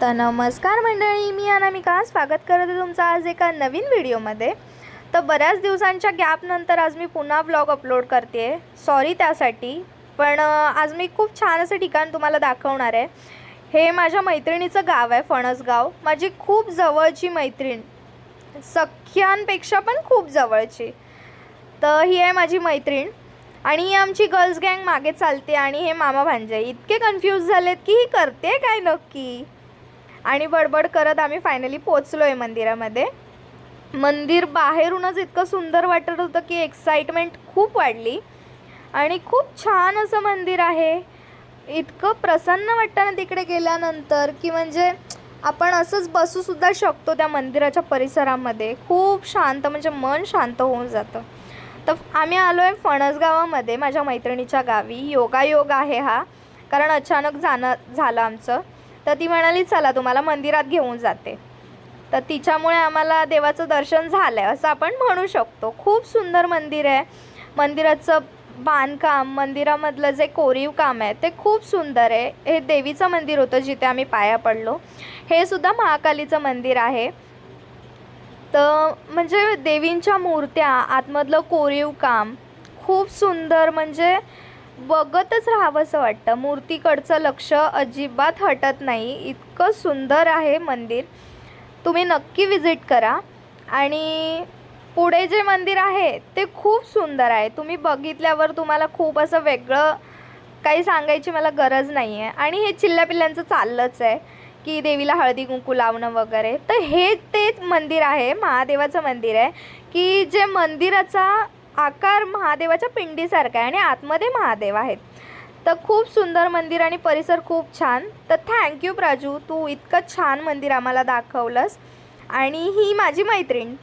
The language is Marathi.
तर नमस्कार मंडळी, मी अनामिका स्वागत करते तुमचं आज एका नवीन व्हिडिओमध्ये। तर बऱ्याच दिवसांच्या गॅपनंतर आज मी पुन्हा व्लॉग अपलोड करते आहे। सॉरी त्यासाठी, पण आज मी खूप छान असं ठिकाण तुम्हाला दाखवणार आहे। हे माझ्या मैत्रिणीचं गाव आहे, फणसगाव। माझी खूप जवळची मैत्रीण, सख्यांपेक्षा पण खूप जवळची। तर ही आहे माझी मैत्रीण आणि आमची गर्ल्स गँग मागे चालते आणि हे मामा भांजे इतके कन्फ्यूज झालेत की ही करते काय नक्की। आणि बडबड करत आम्ही फायनली पोचलो आहे मंदिरामध्ये। मंदिर बाहेरूनच इतकं सुंदर वाटत होतं की एक्साइटमेंट खूप वाढली आणि खूप छान असं मंदिर आहे। इतकं प्रसन्न वाटतं ना तिकडे गेल्यानंतर की म्हणजे आपण असंच बसू सुद्धा शकतो त्या मंदिराच्या परिसरामध्ये। खूप शांत, म्हणजे मन शांत होऊन जातं। तर आम्ही आलो आहे फणसगावामध्ये, माझ्या मैत्रिणीच्या गावी। योगायोग आहे हा, कारण अचानक जाणं झालं आमचं। तर ती म्हणाली चला तुम्हाला मंदिरात घेऊन जाते। तर तिच्यामुळे आम्हाला देवाचं दर्शन झालं आहे असं आपण म्हणू शकतो। खूप सुंदर मंदिर आहे। मंदिराचं बांधकाम, मंदिरामधलं जे कोरीव काम आहे ते खूप सुंदर आहे। हे देवीचं मंदिर होतं जिथे आम्ही पाया पडलो। हे सुद्धा महाकालीचं मंदिर आहे। तर म्हणजे देवींच्या मूर्त्या, आतमधलं कोरीव काम खूप सुंदर, म्हणजे बघतच राहावंसं वाटतं। मूर्तीकडचं लक्ष अजिबात हटत नाही, इतकं सुंदर आहे मंदिर। तुम्ही नक्की विजिट करा। आणि पुढे जे मंदिर आहे ते खूप सुंदर आहे। तुम्ही बघितल्यावर तुम्हाला खूप असं वेगळं काही सांगायची मला गरज नाही आहे। आणि हे चिल्ल्यापिल्ल्यांचं चाललंच आहे की देवीला हळदी कुंकू लावणं वगैरे। तर हे तेच मंदिर आहे, महादेवाचं मंदिर आहे की जे मंदिराचा आकार महादेवाच्या पिंडीसारखा आहे आणि आतमध्ये महादेव आहेत। तर खूप सुंदर मंदिर आणि परिसर खूप छान। तर थँक्यू प्राजू, तू इतकं छान मंदिर आम्हाला दाखवलंस। आणि ही माझी मैत्रीण